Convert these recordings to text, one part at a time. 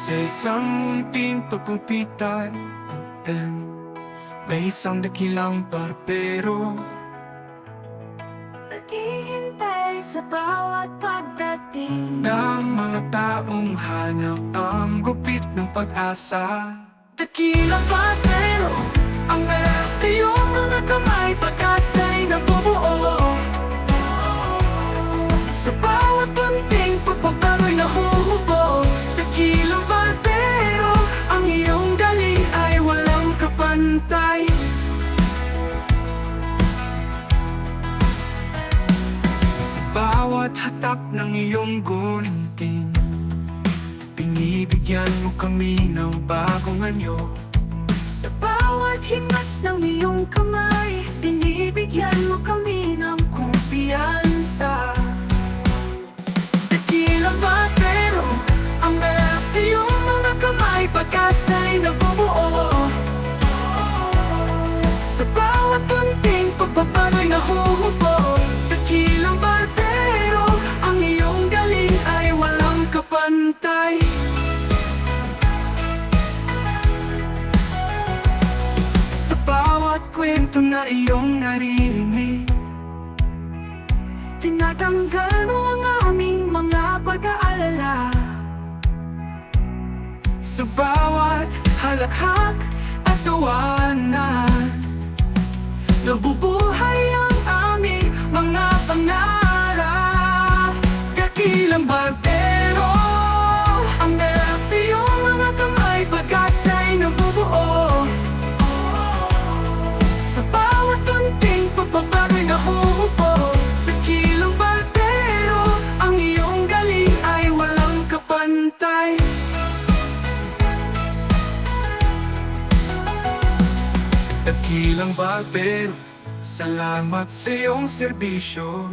Sa isang munting pagkupitan, may isang dakilang barbero naghihintay sa bawat pagdating ng mga taong hanap ang gupit ng pag-asa. Dakilang barbero, ang meron sa iyong mga kamay, pag-asa'y nabubuo. Sa bawat bunting pagbabago'y nahuhubog. Dakilang barbero, ang iyong galing ay walang kapantay. Sa bawat hatak ng iyong gunting, binibigyan mo kami ng bagong anyo. Sa bawat himas ng iyong kamay, binibigyan mo kami ng kumpiyansa. Dakilang barbero, ang meron sa iyong mga kamay, pag-asa'y nabubuo. Sa bawat bunting pagbabago'y nahuhubog. Dakilang barbero, ang iyong galing ay walang kapantay. Sa bawat kwento na iyong naririnig, Tinatanggal mo ang aming mga pag-aalala. sa bawat halakhak at tawanan, nabubuhay ang aming mga pangarap. Dakilang barbero, ang meron sa iyong mga kamay, pag-asa'y nabubuo. Sa bawat tunting pagbabago'y nahuhubog. Dakilang barbero, ang iyong galing ay walang kapantay. Dakilang barbero, salamat sa iyong serbisyo.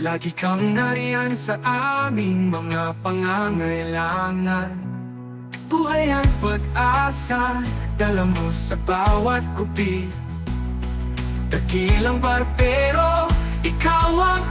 Lagi kang nariyan sa aming mga pangangailangan. Buhay at pag-asa, dala mo sa bawat kupi. Dakilang barbero, ikaw ang